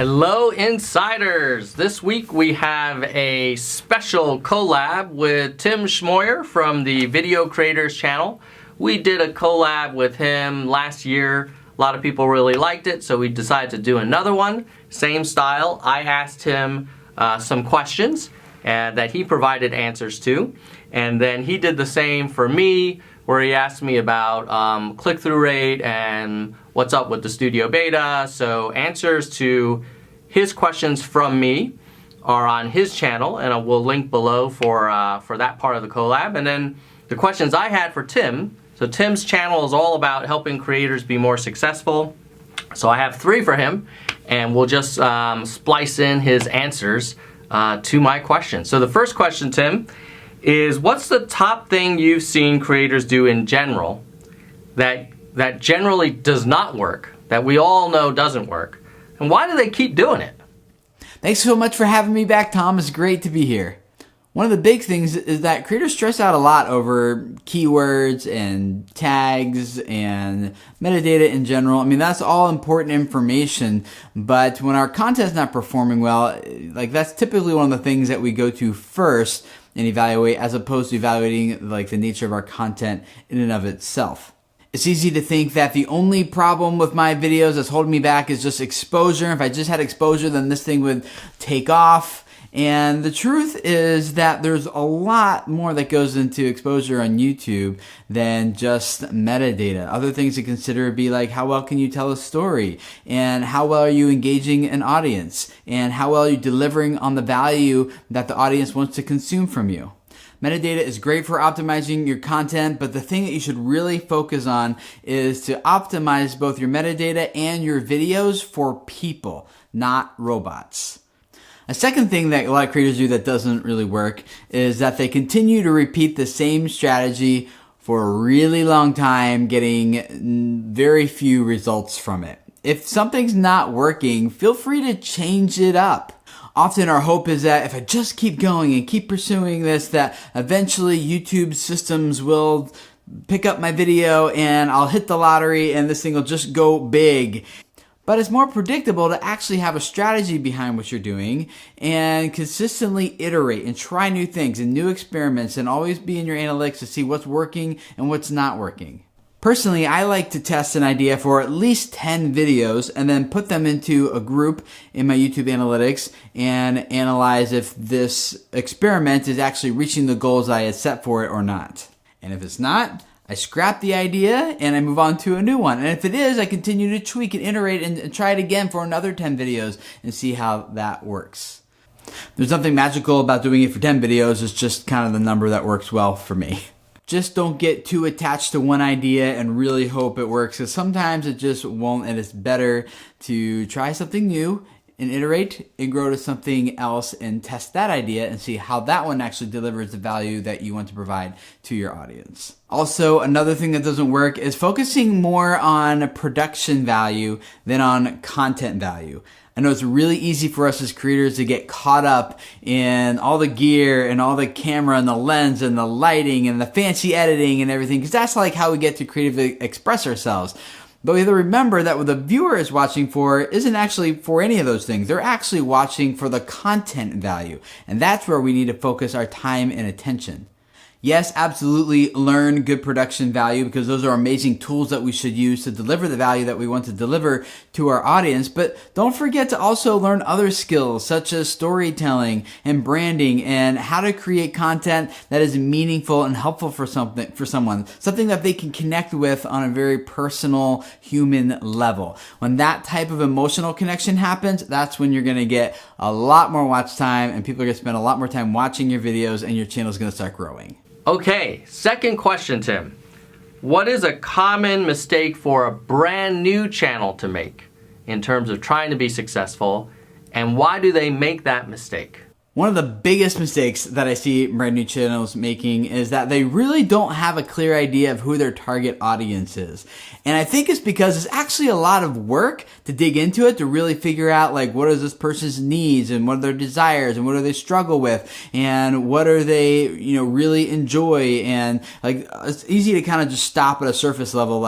Hello Insiders! This week we have a special collab with Tim Schmoyer from the Video Creators channel. We did a collab with him last year. A lot of people really liked it, so we decided to do another one. Same style. I asked him some questions that he provided answers to. And then he did the same for me, where he asked me about click-through rate and what's up with the studio beta. So answers to his questions from me are on his channel, and we'll link below for that part of the collab. And then the questions I had for Tim, so Tim's channel is all about helping creators be more successful. So I have 3 for him, and we'll just splice in his answers to my questions. So the first question, Tim, is what's the top thing you've seen creators do in general that generally does not work, that we all know doesn't work, and why do they keep doing it? Thanks so much for having me back, Tom. It's great to be here. One of the big things is that creators stress out a lot over keywords and tags and metadata in general. I mean, that's all important information, but when our content's not performing well, that's typically one of the things that we go to first and evaluate, as opposed to evaluating the nature of our content in and of itself. It's easy to think that the only problem with my videos that's holding me back is just exposure. If I just had exposure, then this thing would take off. And the truth is that there's a lot more that goes into exposure on YouTube than just metadata. Other things to consider would be like, how well can you tell a story? And how well are you engaging an audience? And how well are you delivering on the value that the audience wants to consume from you? Metadata is great for optimizing your content, but the thing that you should really focus on is to optimize both your metadata and your videos for people, not robots. A second thing that a lot of creators do that doesn't really work is that they continue to repeat the same strategy for a really long time, getting very few results from it. If something's not working, feel free to change it up. Often our hope is that if I just keep going and keep pursuing this, that eventually YouTube systems will pick up my video and I'll hit the lottery and this thing will just go big. But it's more predictable to actually have a strategy behind what you're doing and consistently iterate and try new things and new experiments and always be in your analytics to see what's working and what's not working. Personally, I like to test an idea for at least 10 videos and then put them into a group in my YouTube analytics and analyze if this experiment is actually reaching the goals I had set for it or not. And if it's not, I scrap the idea and I move on to a new one. And if it is, I continue to tweak and iterate and try it again for another 10 videos and see how that works. There's nothing magical about doing it for 10 videos. It's just kind of the number that works well for me. Just don't get too attached to one idea and really hope it works, because sometimes it just won't, and it's better to try something new and iterate and grow to something else and test that idea and see how that one actually delivers the value that you want to provide to your audience. Also, another thing that doesn't work is focusing more on production value than on content value. I know it's really easy for us as creators to get caught up in all the gear and all the camera and the lens and the lighting and the fancy editing and everything, because that's how we get to creatively express ourselves. But we have to remember that what the viewer is watching for isn't actually for any of those things. They're actually watching for the content value. And that's where we need to focus our time and attention. Yes, absolutely learn good production value, because those are amazing tools that we should use to deliver the value that we want to deliver to our audience. But don't forget to also learn other skills such as storytelling and branding and how to create content that is meaningful and helpful for someone, something that they can connect with on a very personal human level. When that type of emotional connection happens, that's when you're going to get a lot more watch time and people are going to spend a lot more time watching your videos and your channel is going to start growing. Okay, second question, Tim. What is a common mistake for a brand new channel to make in terms of trying to be successful, and why do they make that mistake? One of the biggest mistakes that I see brand new channels making is that they really don't have a clear idea of who their target audience is. And I think it's because it's actually a lot of work to dig into it, to really figure out what is this person's needs and what are their desires and what do they struggle with and what are they, really enjoy. And it's easy to kind of just stop at a surface level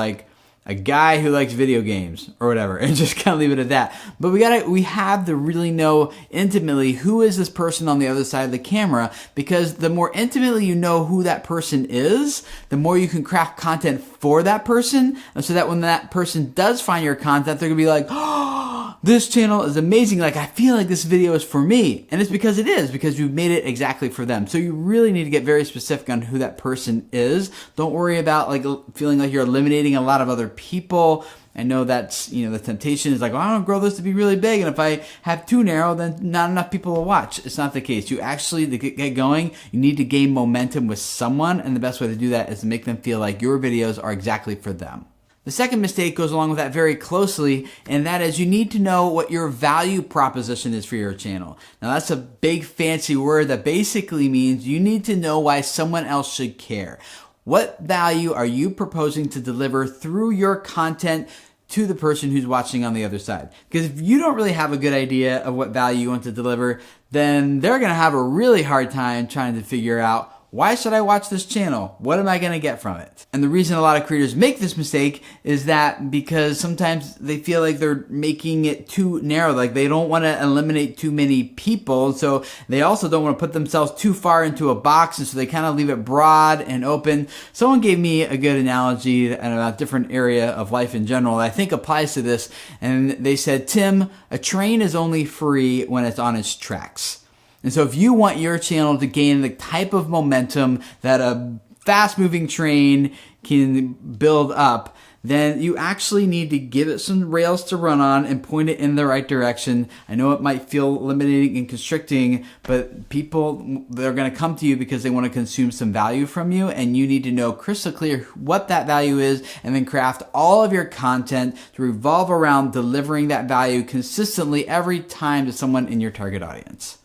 a guy who likes video games or whatever, and just kind of leave it at that. But we have to really know intimately who is this person on the other side of the camera, because the more intimately you know who that person is, the more you can craft content for that person, and so that when that person does find your content, they're gonna be like, oh, this channel is amazing. Like, I feel like this video is for me. And it's because it is, because you've made it exactly for them. So you really need to get very specific on who that person is. Don't worry about like feeling like you're eliminating a lot of other people. I know that's, the temptation is like, well, I want to grow this to be really big, and if I have too narrow, then not enough people will watch. It's not the case. You actually, to get going, you need to gain momentum with someone, and the best way to do that is to make them feel like your videos are exactly for them. The second mistake goes along with that very closely, and that is you need to know what your value proposition is for your channel. Now, that's a big fancy word that basically means you need to know why someone else should care. What value are you proposing to deliver through your content to the person who's watching on the other side? Because if you don't really have a good idea of what value you want to deliver, then they're going to have a really hard time trying to figure out, why should I watch this channel? What am I going to get from it? And the reason a lot of creators make this mistake is that because sometimes they feel like they're making it too narrow, like they don't want to eliminate too many people, so they also don't want to put themselves too far into a box, and so they kind of leave it broad and open. Someone gave me a good analogy about a different area of life in general that I think applies to this, and they said, Tim, a train is only free when it's on its tracks. And so if you want your channel to gain the type of momentum that a fast-moving train can build up, then you actually need to give it some rails to run on and point it in the right direction. I know it might feel limiting and constricting, but people, they're going to come to you because they want to consume some value from you, and you need to know crystal clear what that value is, and then craft all of your content to revolve around delivering that value consistently every time to someone in your target audience.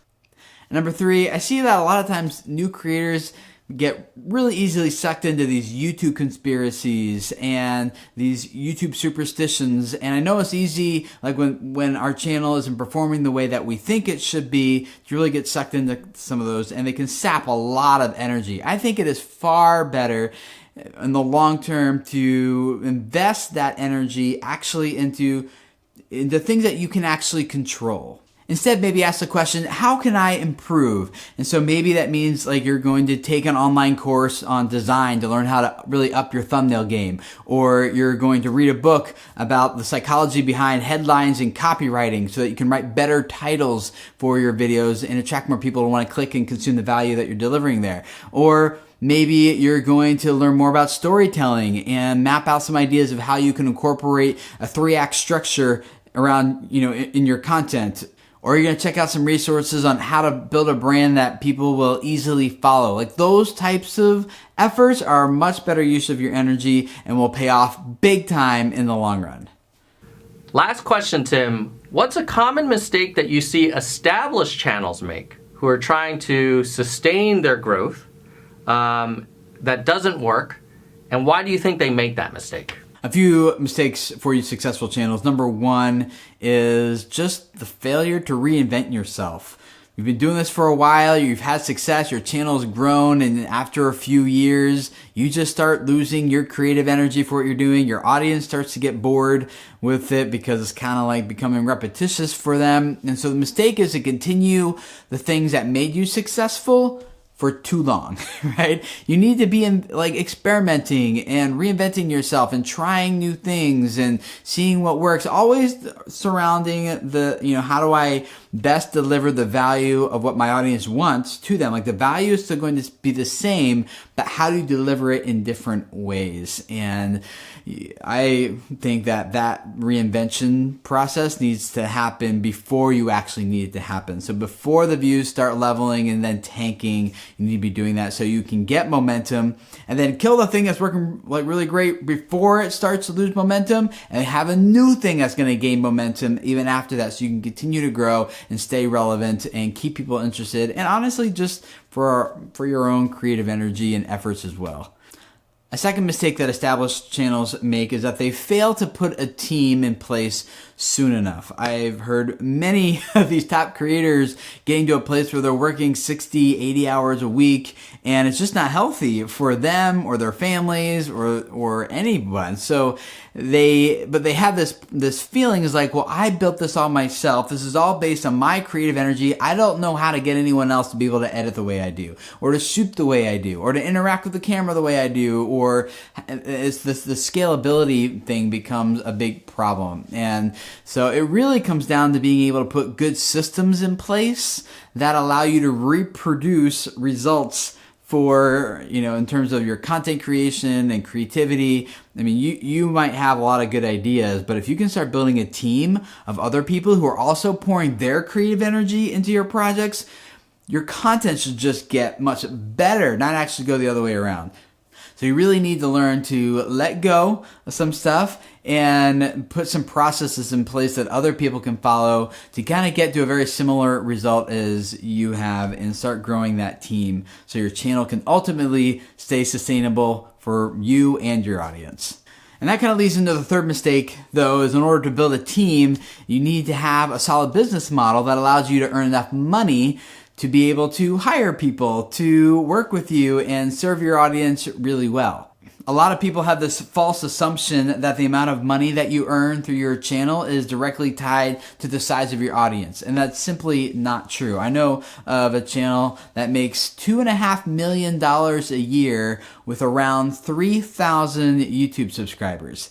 Number 3, I see that a lot of times new creators get really easily sucked into these YouTube conspiracies and these YouTube superstitions. And I know it's easy, like when our channel isn't performing the way that we think it should be, to really get sucked into some of those, and they can sap a lot of energy. I think it is far better in the long term to invest that energy actually into things that you can actually control. Instead, maybe ask the question, how can I improve? And so maybe that means like you're going to take an online course on design to learn how to really up your thumbnail game. Or you're going to read a book about the psychology behind headlines and copywriting so that you can write better titles for your videos and attract more people to want to click and consume the value that you're delivering there. Or maybe you're going to learn more about storytelling and map out some ideas of how you can incorporate a 3-act structure around, in your content. Or you're going to check out some resources on how to build a brand that people will easily follow. Like, those types of efforts are a much better use of your energy and will pay off big time in the long run. Last question, Tim. What's a common mistake that you see established channels make who are trying to sustain their growth that doesn't work, and why do you think they make that mistake? A few mistakes for you successful channels. Number 1 is just the failure to reinvent yourself. You've been doing this for a while, you've had success, your channel's grown, and after a few years, you just start losing your creative energy for what you're doing. Your audience starts to get bored with it because it's kind of like becoming repetitious for them. And so the mistake is to continue the things that made you successful for too long, right? You need to be experimenting and reinventing yourself and trying new things and seeing what works. Always surrounding how do I best deliver the value of what my audience wants to them? Like, the value is still going to be the same, but how do you deliver it in different ways? And I think that reinvention process needs to happen before you actually need it to happen. So before the views start leveling and then tanking, you need to be doing that so you can get momentum, and then kill the thing that's working really great before it starts to lose momentum, and have a new thing that's going to gain momentum even after that, so you can continue to grow and stay relevant and keep people interested, and honestly just for your own creative energy and efforts as well. A second mistake that established channels make is that they fail to put a team in place soon enough. I've heard many of these top creators getting to a place where they're working 60, 80 hours a week, and it's just not healthy for them or their families or anyone. So they have this feeling is like, well, I built this all myself. This is all based on my creative energy. I don't know how to get anyone else to be able to edit the way I do, or to shoot the way I do, or to interact with the camera the way I do, or it's the scalability thing becomes a big problem. And so it really comes down to being able to put good systems in place that allow you to reproduce results for, in terms of your content creation and creativity. I mean, you might have a lot of good ideas, but if you can start building a team of other people who are also pouring their creative energy into your projects, your content should just get much better, not actually go the other way around. So you really need to learn to let go of some stuff and put some processes in place that other people can follow to kind of get to a very similar result as you have, and start growing that team so your channel can ultimately stay sustainable for you and your audience. And that kind of leads into the third mistake, though, is in order to build a team, you need to have a solid business model that allows you to earn enough money to be able to hire people to work with you and serve your audience really well. A lot of people have this false assumption that the amount of money that you earn through your channel is directly tied to the size of your audience, and that's simply not true. I know of a channel that makes $2.5 million a year with around 3,000 YouTube subscribers.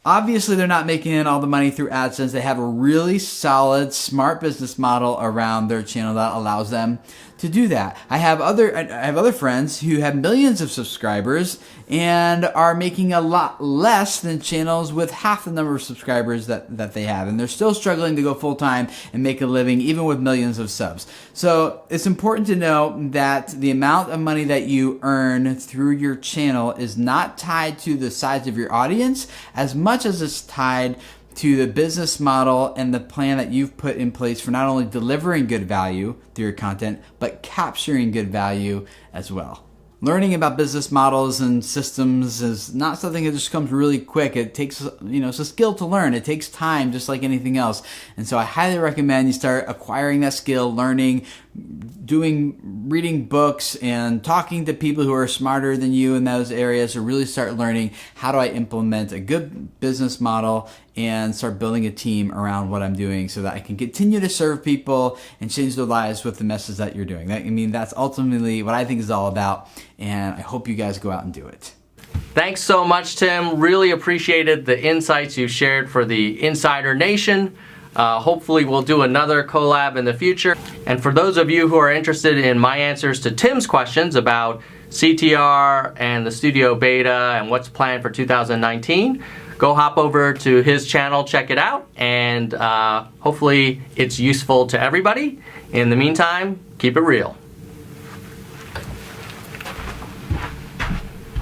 Obviously, they're not making all the money through AdSense. They have a really solid, smart business model around their channel that allows them to do that. I have other friends who have millions of subscribers and are making a lot less than channels with half the number of subscribers that they have. And they're still struggling to go full-time and make a living even with millions of subs. So it's important to know that the amount of money that you earn through your channel is not tied to the size of your audience as much as it's tied to the business model and the plan that you've put in place for not only delivering good value through your content, but capturing good value as well. Learning about business models and systems is not something that just comes really quick. It takes, it's a skill to learn. It takes time, just like anything else. And so I highly recommend you start acquiring that skill, learning, reading books and talking to people who are smarter than you in those areas to really start learning how do I implement a good business model and start building a team around what I'm doing so that I can continue to serve people and change their lives with the message that you're doing. That's ultimately what I think is all about, and I hope you guys go out and do it. Thanks so much, Tim. Really appreciated the insights you shared for the Insider Nation. Hopefully we'll do another collab in the future. And for those of you who are interested in my answers to Tim's questions about CTR and the studio beta and what's planned for 2019, go hop over to his channel, check it out, and hopefully it's useful to everybody. In the meantime, keep it real.